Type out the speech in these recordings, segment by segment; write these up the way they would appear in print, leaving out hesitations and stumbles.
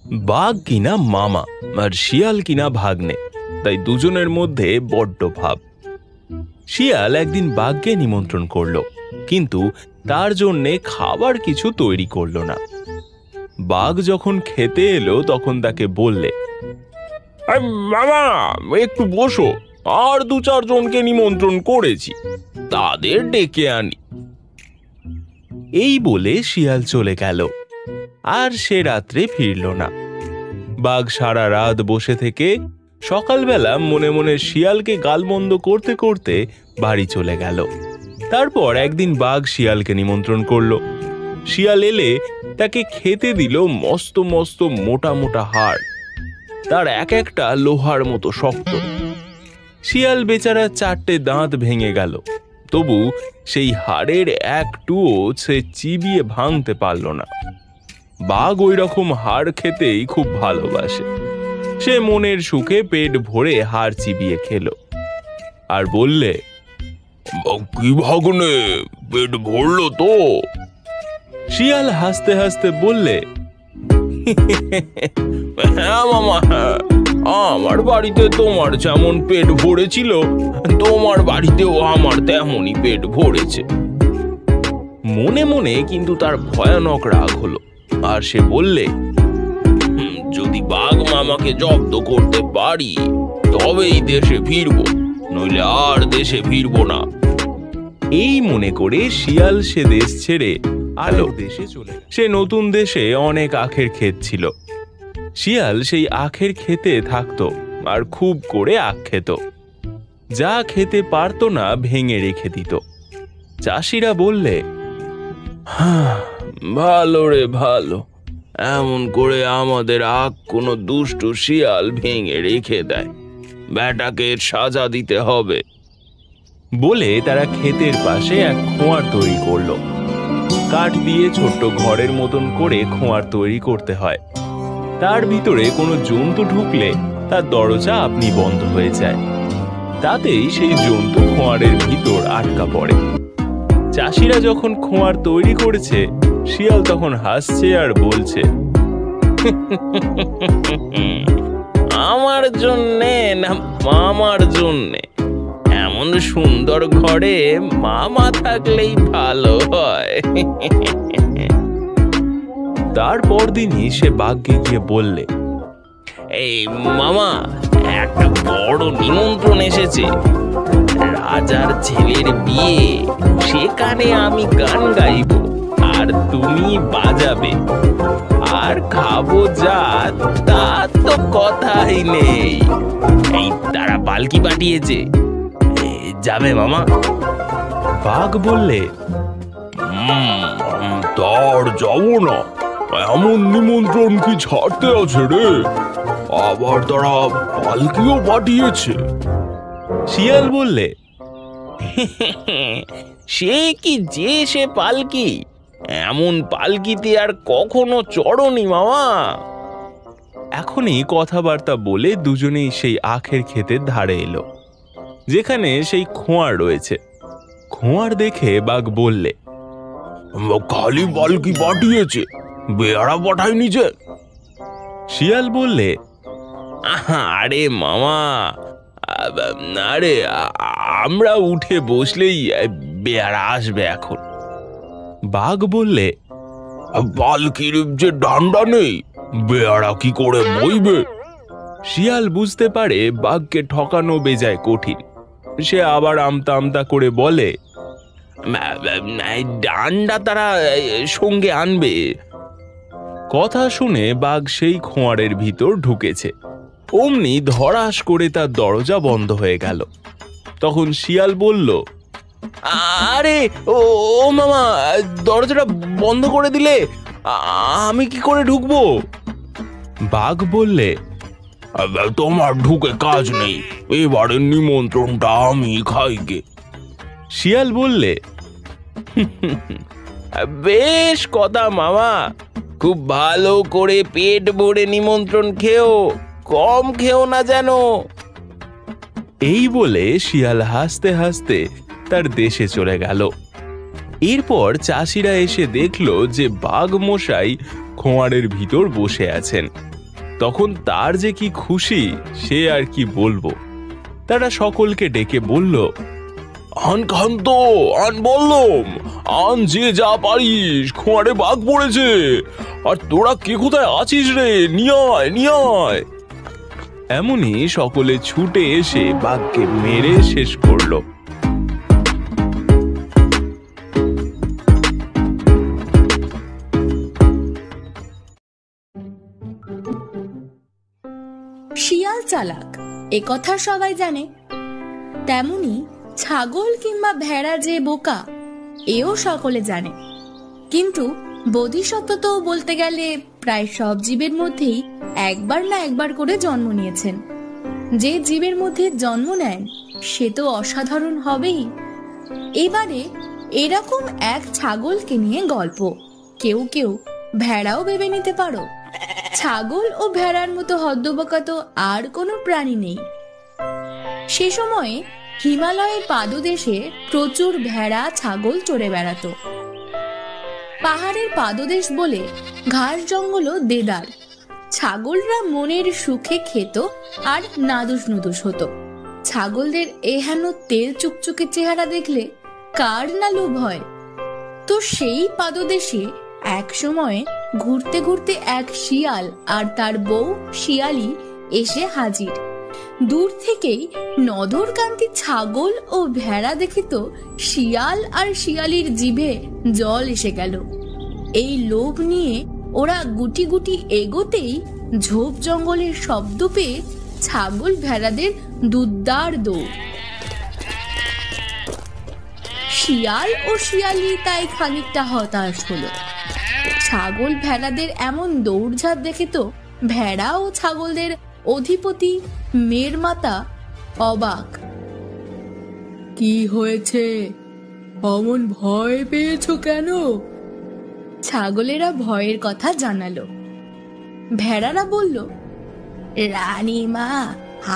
বাঘ কিনা মামা আর শিয়াল কিনা ভাগ্নে, তাই দুজনের মধ্যে বড্ড ভাব। শিয়াল একদিন বাঘকে নিমন্ত্রণ করলো, কিন্তু তার জন্যে খাবার কিছু তৈরি করলো না। বাঘ যখন খেতে এলো তখন তাকে বললে, মামা একটু বসো, আর 2-4 জনকে নিমন্ত্রণ করেছি, তাদের ডেকে আনি। এই বলে শিয়াল চলে গেল, আর সে রাত্রে ফিরল না। বাঘ সারা রাত বসে থেকে সকালবেলা মনে মনে শিয়ালকে গালমন্দ করতে করতে বাড়ি চলে গেল। তারপর একদিন বাঘ শিয়ালকে নিমন্ত্রণ করলো। শিয়াল এলে তাকে খেতে দিল মস্ত মস্ত মোটা মোটা হাড়, তার এক একটা লোহার মতো শক্ত। শিয়াল বেচারা 4টে দাঁত ভেঙে গেল, তবু সেই হাড়ের একটুও সে চিবিয়ে ভাঙতে পারল না। বাঘ ওই রকম হাড় খেতেই খুব ভালোবাসে। সে মনের সুখে পেট ভরে হাড় চিবিয়ে খেল, আর বললে, কি ভাগ্নে, পেট ভরলো তো? শিয়াল হাসতে হাসতে বললে, হ্যাঁ মামা, আমার বাড়িতে তোমার যেমন পেট ভরেছিল, তোমার বাড়িতেও আমার তেমনই পেট ভরেছে। মনে মনে কিন্তু তার ভয়ানক রাগ হলো, আর সে বললে, যদি বাঘ মামাকে জব্দ করতে পারি তবেই দেশে ফিরবো, নইলে আর দেশে ফিরবো না। এই মনে করে শিয়াল সে দেশ ছেড়ে আলো দেশে চলে। সে নতুন দেশে অনেক আখের ক্ষেত ছিল। শিয়াল সেই আখের ক্ষেতে থাকতো আর খুব করে আখ খেত। যা খেতে পারতো না ভেঙে রেখে দিত। চাষিরা বললে, ভালো রে ভালো, এমন করে আমাদের আখ কোনো দুষ্টু শিয়াল ভেঙে রেখে দেয়, বেটাকে সাজা দিতে হবে। বলে তারা ক্ষেতের পাশে এক খোঁয়ার তৈরি করলো। কাঠ দিয়ে ছোট্ট ঘরের মতন করে খোঁয়ার তৈরি করতে হয়। তার ভিতরে কোনো জন্তু ঢুকলে তার দরজা আপনি বন্ধ হয়ে যায়। তাতেই সেই জন্তু খোঁয়ারের ভিতর আটকা পড়ে। চাষিরা যখন খোঁয়ার তৈরি করেছে, শিয়াল তখন হাসছে আর বলছে, আমার জন্যে না মামার জন্যে, এমন সুন্দর ঘরে মামা থাকলেই ভালো হয়। তারপর দিনই সে বাঘকে গিয়ে বললে, এই মামা, একটা বড় নিমন্ত্রণ এসেছে, রাজার ছেলের বিয়ে, সেখানে আমি গান গাইব আর তুমি বাজাবে, আর খাবো যা তা তো কথাই নেই। এই তারা পালকি পাঠিয়েছে, যাবে মামা? বাঘ বললে, তার যাব না, এমন নিমন্ত্রণ কি ছাড়তে আছে রে, আবার তারা পালকিও পাঠিয়েছে। শিয়াল বললে, সে কি যে সে পালকি, এমন পালকিতে আর কখনো চড়নি মামা। এখনই কথাবার্তা বলে দুজনেই সেই আখের ক্ষেতের ধারে এলো, যেখানে সেই খোঁয়ার রয়েছে। খোঁয়ার দেখে বাঘ বললে, খালি পালকি পাঠিয়েছে, বেয়ারা পাঠায়নি যে? শিয়াল বললে, আরে মামা, আরে আমরা উঠে বসলেই বেয়ারা আসবে এখন। বাঘ বললে, পালকির যে ডান্ডা নেই, বেয়ারা কি করে বইবে? শিয়াল বুঝতে পারে বাঘকে ঠকানো বেজায় কঠিন। সে আবার আমতা আমতা করে বলে, ডান্ডা তারা সঙ্গে আনবে। কথা শুনে বাঘ সেই খোঁয়ারের ভিতর ঢুকেছে। অমনি ধড়াস করে তার দরজা বন্ধ হয়ে গেল। তখন শিয়াল বলল, আরে ও মামা, দরজাটা বন্ধ করে দিলে আমি কি করে ঢুকবো? বাঘ বললে, তোমার ঢুকে কাজ নেই, এবারের নিমন্ত্রণটা আমি খাইগে। শিয়াল বললে, বেশ কথা মামা, খুব ভালো করে পেট ভরে নিমন্ত্রণ খেও, কম খেও না যেন। এই বলে শিয়াল হাসতে হাসতে তার দেশে চলে গেল। এরপর চাষিরা এসে দেখলো যে বাঘ মশাই খোঁয়ারের ভিতর বসে আছেন। তখন তার যে কি খুশি সে আর কি বলবো। তারা সকলকে ডেকে বলল, আন কান্ত, আন বললম, আন যে যা পারিস, খোঁয়ারে বাঘ পড়েছে, আর তোরা কে কোথায় আছিস রে, নিয়ে আয় নিয়ে আয়। এমনই সকলে ছুটে এসে বাঘকে মেরে শেষ করলো। শিয়াল চালাক এ কথা সবাই জানে, তেমনি ছাগল কিংবা ভেড়া যে বোকা এও সকলে জানে। কিন্তু বোধিসত্ত্ব তো বলতে গেলে প্রায় সব জীবের মধ্যেই একবার না একবার করে জন্ম নিয়েছেন। যে জীবের মধ্যে জন্ম নেন সে তো অসাধারণ হবেই। এবারে এরকম এক ছাগলকে নিয়ে গল্প। কেউ কেউ ভেড়াও ভেবে নিতে পারো। ছাগল ও ভেড়ার মতো হদ্দবোকা তো আর কোনো প্রাণী নেই। সে সময়ে হিমালয়ের পাদদেশে প্রচুর ভেড়া ছাগল চড়ে বেড়াতো। পাহাড়ের পাদদেশ বলে ঘাস জঙ্গলও দেদার। ছাগলরা মনের সুখে খেত আর নাদুস নুদুস হতো। ছাগলদের এহেন তেল চুকচুকে চেহারা দেখলে কার না লোভ হয়। তো সেই পাদদেশে এক সময় ঘুরতে ঘুরতে এক শিয়াল আর তার বউ শিয়ালি এসে হাজির। দূর থেকেই নধরকান্তি ছাগল ও ভেড়া দেখে তো শিয়াল আর শিয়ালির জিভে জল এসে গেল। এই লোভ নিয়ে ওরা গুটি গুটি এগোতেই ঝোপ জঙ্গলের শব্দ পেয়ে ছাগল ভেড়াদের দুদ্দার দৌড়। শিয়াল ও শিয়ালি তাই খানিকটা হতাশ হলো। ছাগল ভেড়াদের এমন দৌড়ঝাঁপ দেখে তো ভেড়া ও ছাগলদের অধিপতি মেরমাতা অবাক। কি হয়েছে, অমন ভয় পেয়েছো কেন? ছাগলেরা ভয়ের কথা জানালো। ভেড়ারা বলল, রানীমা,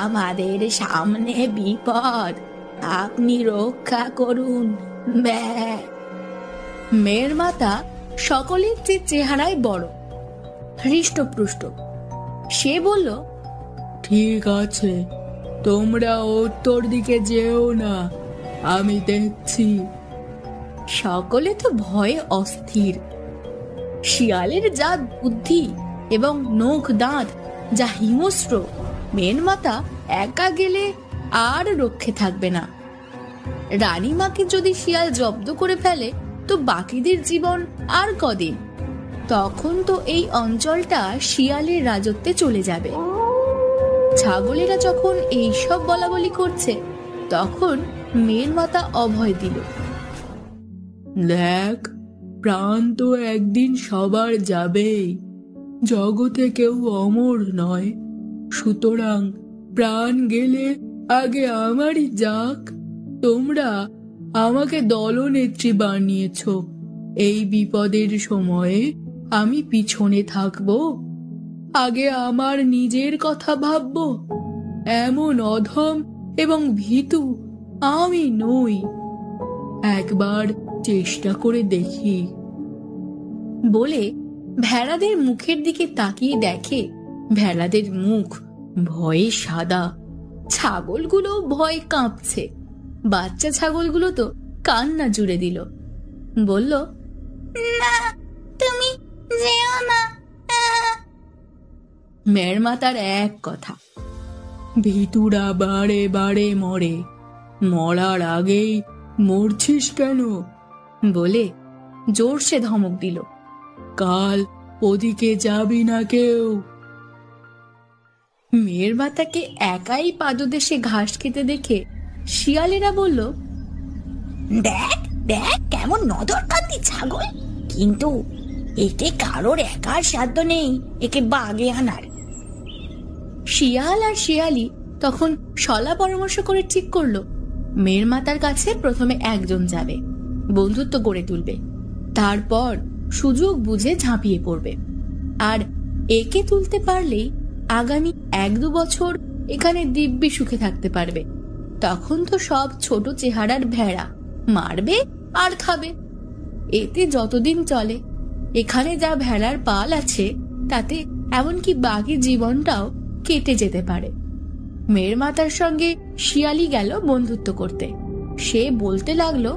আমাদের সামনে বিপদ, আপনি রক্ষা করুন। মেরমাতা সকলের যে চেহারায় বড়, হৃষ্টপুষ্ট। সে বলল, ঠিক আছে, তোমরা উত্তর দিকে যেও না, আমি দেখছি। সকলে তো ভয়ে অস্থির। শিয়ালের যা বুদ্ধি এবং নখ দাঁত যা হিংস্র, মেরমাতা একা গেলে আর রক্ষে থাকবে না। রানীমাকে যদি শিয়াল জব্দ করে ফেলে তো বাকিদের জীবন আর কদিন। তখন তো এই অঞ্চলটা শিয়ালের রাজত্বে চলে যাবে। ছাগলেরা যখন এইসব বলাবলি করছে তখন মেরমাতা অভয় দিল। দেখ, প্রাণ তো একদিন সবার যাবেই, জগতে কেউ অমর নয়, সুতরাং প্রাণ গেলে আগে আমারই যাক। তোমরা আমাকে দলনেত্রী বানিয়েছ, এই বিপদের সময়ে আমি পিছনে থাকবো, আগে আমার নিজের কথা ভাববো। এমন অধম এবং ভীতু আমি নই, একবার চেষ্টা করে দেখি। বলে ভেড়াদের মুখের দিকে তাকিয়ে দেখে ভেড়াদের মুখ ভয়ে সাদা। ছাগলগুলো ভয়ে কাঁপছে। বাচ্চা ছাগলগুলো তো কান্না জুড়ে দিল। বলল, না, তুমি যেও না। মেরমাতার এক কথা, ভীতুরা বারে বারে মরে, মরার আগেই মরছিস কেন? বলে জোরসে ধমক দিল, কাল ওদিকে যাবি না কেউ। মেরমাতাকে একাই পাদদেশে ঘাস খেতে দেখে শিয়ালেরা বলল, দেখ দেখ কেমন নধরকান্তি ছাগল, কিন্তু এতে কারোর একার সাধ্য নেই একে বাগে আনার। শিয়াল আর শিয়ালি তখন সলা পরামর্শ করে ঠিক করলো মেরমাতার কাছে প্রথমে একজন যাবে, বন্ধুত্ব গড়ে তুলবে, তারপর সুযোগ বুঝে ঝাঁপিয়ে পড়বে। আর একে তুলতে পারলেই আগামী 1-2 বছর এখানে দিব্যি সুখে থাকতে পারবে। তখন তো সব ছোট চেহারার ভেড়া মারবে আর খাবে। এতে যতদিন চলে এখানে যা ভেড়ার পাল আছে তাতে এমনকি বাকি জীবনটাও কেটে যেতে পারে। মেয়ের মাতার সঙ্গে শিয়ালি গেল বন্ধুত্ব করতে। সে বলতে লাগলো,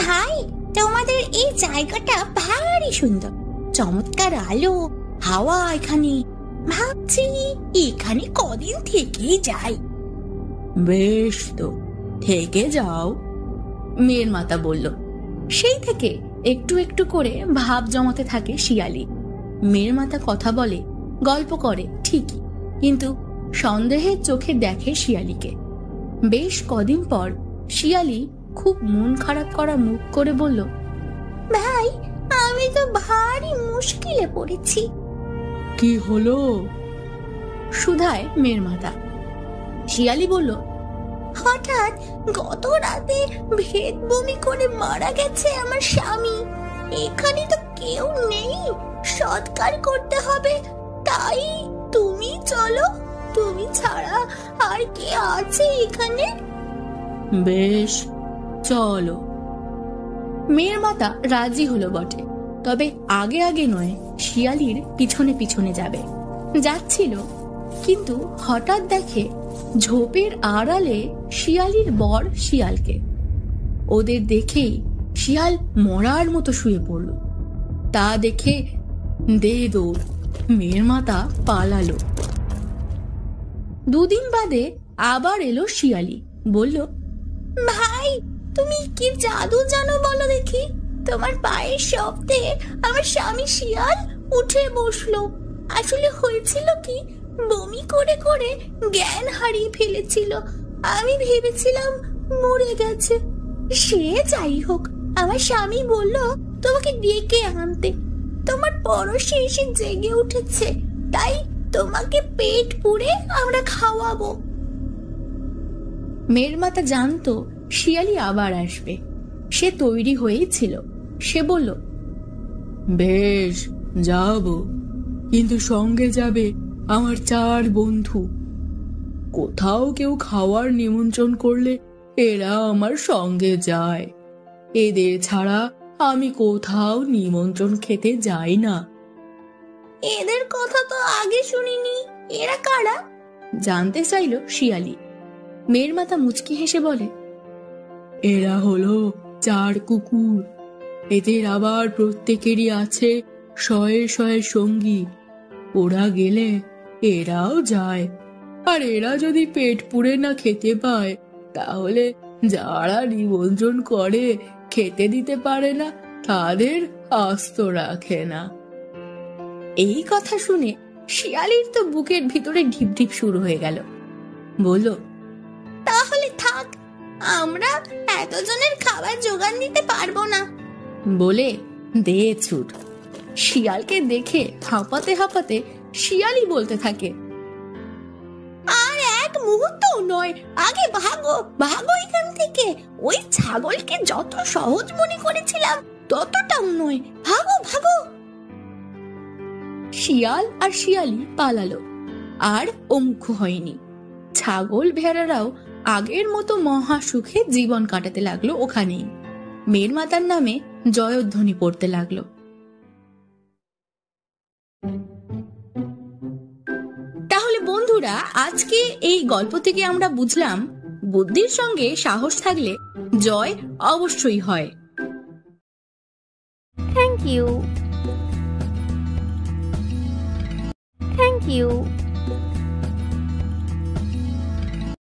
ভাই, তোমাদের এই জায়গাটা ভারী সুন্দর, চমৎকার আলো, হাওয়া এখানে, ভাবছি এখানে কদিন থেকেই যাই। বেশ তো, থেকে যাও, মেয়ের মাতা বলল। সেই থেকে একটু একটু করে ভাব জমাতে থাকে শিয়ালি। মেয়ের মাতা কথা বলে, গল্প করে ঠিকই, কিন্তু সন্দেহের চোখে দেখে শিয়ালিকে। বেশ কদিন পর শিয়ালি খুব মন খারাপ করা মুখ করে বলল, ভাই, আমি তো ভারী মুশকিলে পড়েছি। কি হলো? সুধায় মেয়ের মাতা। শিয়ালি বলল, হঠাৎ গত রাতে ভেদ বমি করে মারা গেছে আমার স্বামী। এখানে তো কেউ নেই, সৎকার করতে হবে, তাই তুমি চলো, তুমি ছাড়া আর কে আছে এখানে? বেশ, চলো। মেয়ের মাতা রাজি হলো বটে, তবে আগে আগে নয়, শিয়ালির পিছনে পিছনে যাবে। যাচ্ছিল, কিন্তু হঠাৎ দেখে ঝোপের আড়ালে শিয়ালির বর শিয়ালকে। ওদের দেখেই শিয়াল মরার মতো শুয়ে পড়ল। তা দেখে দে দৌড়, মেয়ের মাতা পালালো। দুদিন বাদে আবার এলো শিয়ালি, বলল, ভাই, তুমি কি জাদু জানো বলো দেখি? তোমার পায়ের শব্দে আমার স্বামী শিয়াল উঠে বসলো। আসলে হয়েছিল কি, বমি করে করে জ্ঞান হারিয়ে ফেলেছিল। আমি ভেবেছিলাম মরে গেছে। সে যাই হোক, আমার স্বামী বলল তোমাকে ডেকে আনতে। তোমার পরশে এসে জেগে উঠেছে, তাই তোমাকে পেট পুড়ে আমরা খাওয়াবো। মেয়ের মাতা জানতো শিয়ালি আবার আসবে, সে তৈরি হয়েই ছিল। সে বলল, বেশ, যাব, কিন্তু সঙ্গে যাবে আমার 4 বন্ধু। কোথাও কেউ খাওয়ার নিমন্ত্রণ করলে এরা আমার সঙ্গে যায়। এদের ছাড়া আমি কোথাও নিমন্ত্রণ খেতে যাই না। এদের কথা তো আগে শুনিনি, এরা কারা? জানতে চাইল শিয়ালি। মেয়ের মাতা মুচকি হেসে বলে, এরা হলো 4 কুকুর। এদের আবার প্রত্যেকেরই আছে 100 সঙ্গী। ওরা গেলে এরাও যায়, আর এরা যদি পেট পুড়ে না খেতে পায়, তাহলে যারা নিমন্ত্রণ করে খেতে দিতে পারে না, তাদের আস্ত রাখে না। এই কথা শুনে শিয়ালির তো বুকের ভিতরে ঢিপ ঢিপ শুরু হয়ে গেল। বলল, তাহলে থাক, আমরা এতজনের খাবার জোগান দিতে পারবো না। বলে দে ছুট। শিয়ালকে দেখে হাঁপাতে হাঁপাতে শিয়ালি বলতে থাকে, আর এক মুহূর্ত নয়, আগে ভাগো, ভাগো এখান থেকে। ওই ছাগলকে যত সহজ মনে করেছিলাম ততটাও নয়, ভাগো ভাগো। শিয়াল আর শিয়ালি পালালো, আর অমুখ হয়নি। ছাগল ভেড়ারাও আগের মতো মহা সুখে জীবন কাটাতে লাগলো ওখানেই। মেয়ের মাতার নামে জয়ধ্বনি পড়তে লাগলো। তাহলে বন্ধুরা, আজকে এই গল্প থেকে আমরা বুঝলাম, বুদ্ধির সঙ্গে সাহস থাকলে জয় অবশ্যই হয়। Thank you.